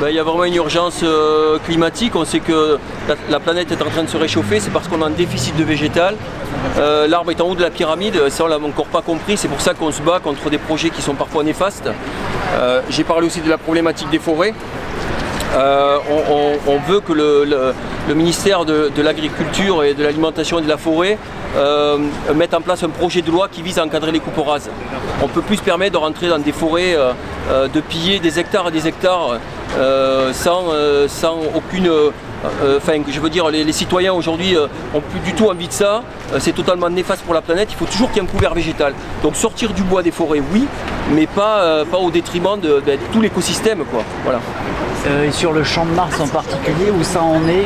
Il y a vraiment une urgence climatique. On sait que la planète est en train de se réchauffer, c'est parce qu'on a un déficit de végétal. L'arbre est en haut de la pyramide, ça on l'a encore pas compris, c'est pour ça qu'on se bat contre des projets qui sont parfois néfastes. J'ai parlé aussi de la problématique des forêts. On veut que le ministère de l'Agriculture et de l'Alimentation et de la Forêt mette en place un projet de loi qui vise à encadrer les coupes rases. On ne peut plus se permettre de rentrer dans des forêts, de piller des hectares et des hectares sans aucune... je veux dire, les citoyens aujourd'hui n'ont plus du tout envie de ça. C'est totalement néfaste pour la planète. Il faut toujours qu'il y ait un couvert végétal. Donc sortir du bois des forêts, oui, mais pas au détriment de tout l'écosystème, quoi. Voilà. Et sur le Champ de Mars en particulier, où ça en est,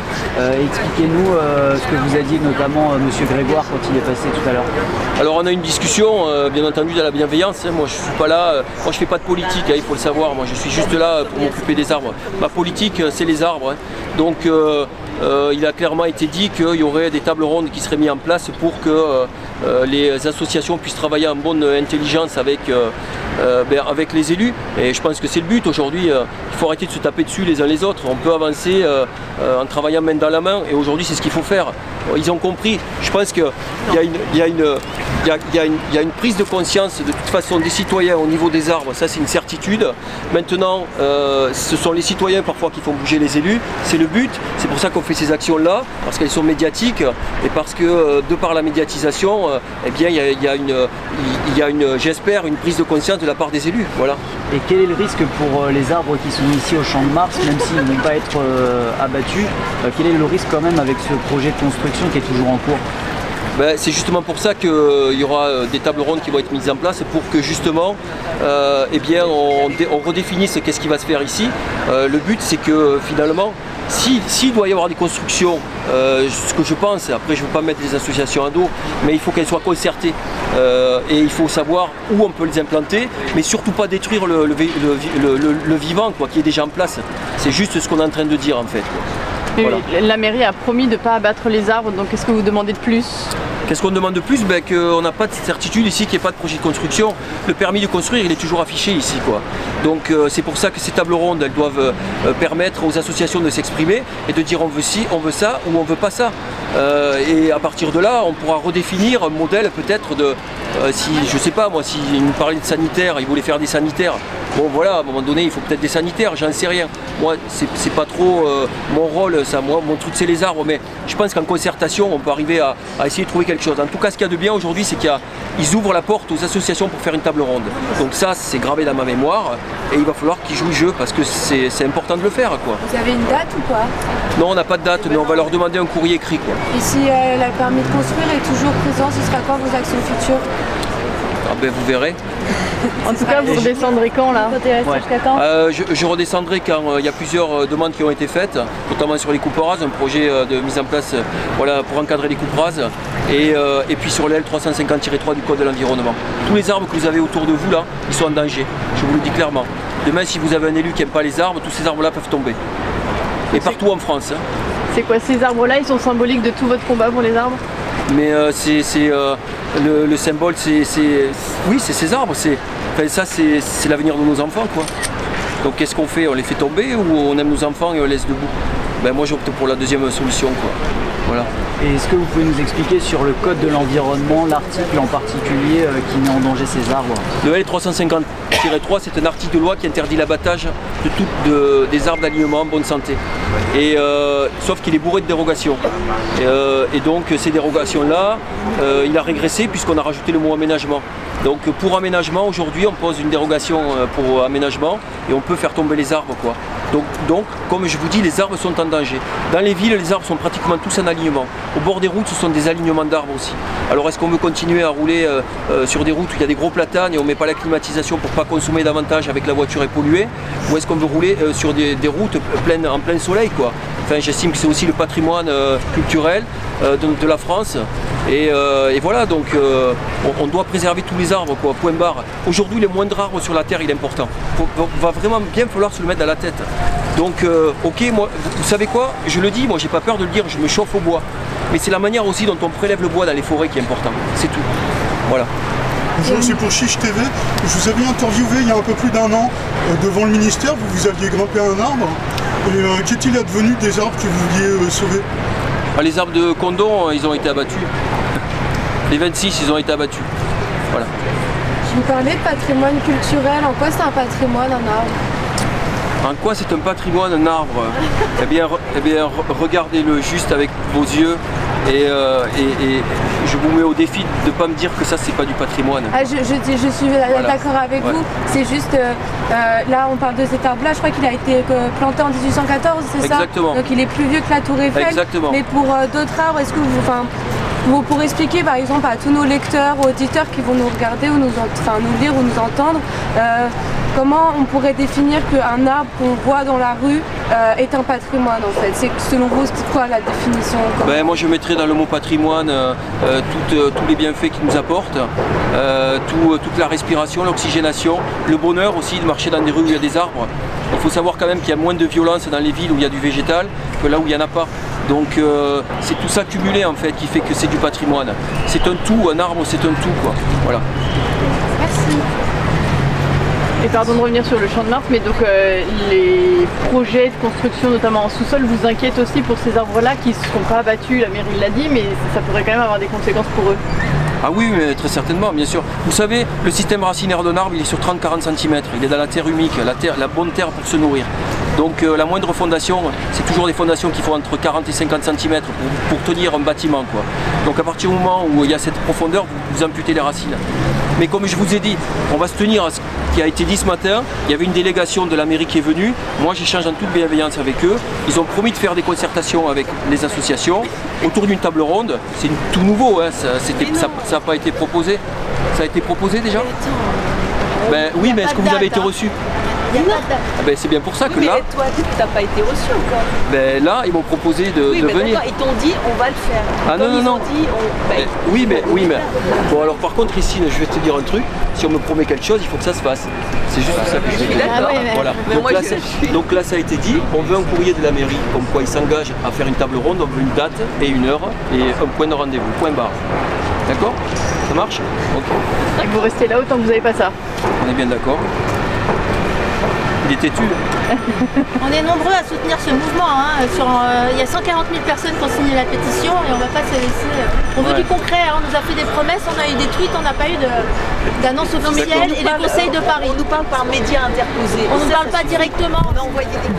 expliquez-nous ce que vous a dit notamment M. Grégoire quand il est passé tout à l'heure. Alors on a une discussion, bien entendu, dans la bienveillance. Moi je suis pas là, moi je fais pas de politique, il faut le savoir. Moi je suis juste là pour m'occuper des arbres. Ma politique, c'est les arbres. Donc il a clairement été dit qu'il y aurait des tables rondes qui seraient mises en place pour que les associations puissent travailler en bonne intelligence avec les élus. Et je pense que c'est le but aujourd'hui. Il faut arrêter de se taper dessus les uns les autres. On peut avancer en travaillant main dans la main. Et aujourd'hui, c'est ce qu'il faut faire. Ils ont compris. Je pense qu'il y a une prise de conscience de toute façon des citoyens au niveau des arbres. Ça, c'est une certitude. Maintenant, ce sont les citoyens parfois qui font bouger les élus. C'est le but. C'est pour ça qu'on fait ces actions-là, parce qu'elles sont médiatiques et parce que de par la médiatisation, il y a j'espère, une prise de conscience de la part des élus. Voilà. Et quel est le risque pour les arbres qui sont ici au Champ de Mars, même s'ils ne vont pas être abattus, quel est le risque quand même avec ce projet de construction qui est toujours en cours? C'est justement pour ça qu'il y aura des tables rondes qui vont être mises en place pour que justement on redéfinisse qu'est-ce qui va se faire ici. Le but c'est que finalement, s'il doit y avoir des constructions, ce que je pense, après je ne veux pas mettre les associations à dos, mais il faut qu'elles soient concertées et il faut savoir où on peut les implanter, mais surtout pas détruire le vivant qui est déjà en place. C'est juste ce qu'on est en train de dire en fait. Voilà. La mairie a promis de ne pas abattre les arbres, donc qu'est-ce que vous demandez de plus? Qu'est-ce qu'on demande de plus? Qu'on n'a pas de certitude ici, qu'il n'y ait pas de projet de construction. Le permis de construire, il est toujours affiché ici, quoi. Donc c'est pour ça que ces tables rondes, elles doivent permettre aux associations de s'exprimer et de dire on veut ci, on veut ça ou on veut pas ça. Et à partir de là, on pourra redéfinir un modèle peut-être de... je sais pas moi, s'il nous parlait de sanitaire, il voulait faire des sanitaires. Bon voilà, à un moment donné, il faut peut-être des sanitaires, j'en sais rien. Moi, c'est pas trop mon rôle, ça. Moi, mon truc, c'est les arbres, mais je pense qu'en concertation, on peut arriver à essayer de trouver quelque chose. En tout cas, ce qu'il y a de bien aujourd'hui, c'est qu'ils ouvrent la porte aux associations pour faire une table ronde. Donc ça, c'est gravé dans ma mémoire, et il va falloir qu'ils jouent le jeu, parce que c'est important de le faire, quoi. Vous avez une date ou pas? Non, on n'a pas de date, mais on va leur demander un courrier écrit, quoi. Et si le permis de construire est toujours présent, ce sera quoi vos actions futures? Vous verrez. En tout cas, vous redescendrez quand là? Je redescendrai quand il y a plusieurs demandes qui ont été faites, notamment sur les coupes rases, un projet de mise en place pour encadrer les coupes rases, et puis sur les L350-3 du Code de l'environnement. Tous les arbres que vous avez autour de vous là, ils sont en danger, je vous le dis clairement. Demain, si vous avez un élu qui n'aime pas les arbres, tous ces arbres là peuvent tomber. Et partout en France. C'est quoi, ces arbres là, ils sont symboliques de tout votre combat pour les arbres? Mais le symbole, c'est ces arbres. Ça, c'est l'avenir de nos enfants, quoi. Donc qu'est-ce qu'on fait? On les fait tomber ou on aime nos enfants et on les laisse debout? Moi, j'opte pour la deuxième solution, quoi. Voilà. Et est-ce que vous pouvez nous expliquer sur le code de l'environnement, l'article en particulier qui met en danger ces arbres? Le L350-3, c'est un article de loi qui interdit l'abattage des arbres d'alignement en bonne santé. Et, sauf qu'il est bourré de dérogations. Et donc ces dérogations-là, il a régressé puisqu'on a rajouté le mot aménagement. Donc pour aménagement, aujourd'hui, on pose une dérogation pour aménagement et on peut faire tomber les arbres, quoi. Donc, comme je vous dis, les arbres sont en danger. Dans les villes, les arbres sont pratiquement tous en alignement. Au bord des routes, ce sont des alignements d'arbres aussi. Alors est-ce qu'on veut continuer à rouler sur des routes où il y a des gros platanes et on ne met pas la climatisation pour ne pas consommer davantage avec la voiture et polluer? Ou est-ce qu'on veut rouler sur des routes en plein soleil, quoi? Enfin, j'estime que c'est aussi le patrimoine culturel de la France. Et voilà, donc on doit préserver tous les arbres, quoi, point barre. Aujourd'hui, le moindre arbre sur la Terre, il est important. Va vraiment bien falloir se le mettre dans la tête. Donc, ok, moi, vous savez quoi? Je le dis, moi, j'ai pas peur de le dire, je me chauffe au bois. Mais c'est la manière aussi dont on prélève le bois dans les forêts qui est important. C'est tout. Voilà. Bonjour, c'est pour Chiche TV. Je vous avais interviewé il y a un peu plus d'1 an devant le ministère. Vous aviez grimpé un arbre. Et qu'est-il advenu des arbres que vous vouliez sauver? Les arbres de Condon, ils ont été abattus. Les 26, ils ont été abattus. Voilà. Je vous parlais de patrimoine culturel. En quoi c'est un patrimoine, un arbre? En quoi c'est un patrimoine, un arbre? Eh bien, regardez-le juste avec vos yeux et je vous mets au défi de ne pas me dire que ça c'est pas du patrimoine. Ah, je suis d'accord avec vous. C'est juste, là on parle de cet arbre-là, je crois qu'il a été planté en 1814, c'est ça? Exactement. Donc il est plus vieux que la Tour Eiffel. Exactement. Mais pour d'autres arbres, est-ce que vous pourrez expliquer par exemple à tous nos lecteurs ou auditeurs qui vont nous regarder ou nous lire ou nous entendre, comment on pourrait définir qu'un arbre qu'on voit dans la rue est un patrimoine en fait? C'est selon vous, c'est quoi la définition? Moi je mettrais dans le mot patrimoine tous les bienfaits qu'il nous apporte, toute la respiration, l'oxygénation, le bonheur aussi de marcher dans des rues où il y a des arbres. Il faut savoir quand même qu'il y a moins de violence dans les villes où il y a du végétal que là où il n'y en a pas. Donc c'est tout ça cumulé en fait qui fait que c'est du patrimoine. C'est un tout, un arbre c'est un tout quoi. Voilà. Merci. Et pardon de revenir sur le Champ de Mars, mais donc les projets de construction, notamment en sous-sol, vous inquiètent aussi pour ces arbres-là qui ne seront pas abattus, la mairie l'a dit, mais ça pourrait quand même avoir des conséquences pour eux. Ah oui, mais très certainement, bien sûr. Vous savez, le système racinaire d'un arbre, il est sur 30-40 cm. Il est dans la terre humique, la bonne terre pour se nourrir. Donc la moindre fondation, c'est toujours des fondations qui font entre 40 et 50 cm pour tenir un bâtiment, quoi. Donc à partir du moment où il y a cette profondeur, vous amputez les racines. Mais comme je vous ai dit, on va se tenir à ce qui a été dit ce matin. Il y avait une délégation de la mairie qui est venue. Moi j'échange en toute bienveillance avec eux. Ils ont promis de faire des concertations avec les associations autour d'une table ronde. C'est tout nouveau, hein. Ça n'a pas été proposé. Ça a été proposé déjà? Oui, mais est-ce que vous avez été reçu? Il n'y a pas de date. C'est bien pour ça que Oui, là... mais toi, tu n'as pas été reçu encore. Là, ils m'ont proposé de venir. Ils t'ont dit, on va le faire. Ah non, non. Oui, mais... Bon, alors par contre, Christine, je vais te dire un truc. Si on me promet quelque chose, il faut que ça se fasse. C'est juste ça que je veux dire. D'accord. Voilà. Donc là, ça a été dit. On veut un courrier de la mairie, comme quoi ils s'engagent à faire une table ronde. On veut une date et une heure et un point de rendez-vous. Point barre. D'accord? Ça marche? Ok. Et vous restez là autant que vous n'avez pas ça. On est bien d'accord. Il est têtu. On est nombreux à soutenir ce mouvement. Il y a 140 000 personnes qui ont signé la pétition et on ne va pas se laisser. On veut du concret. On nous a fait des promesses, on a eu des tweets, on n'a pas eu d'annonce officielle et des conseils de Paris. On nous parle par médias interposés. On ne nous parle pas directement. On a envoyé des...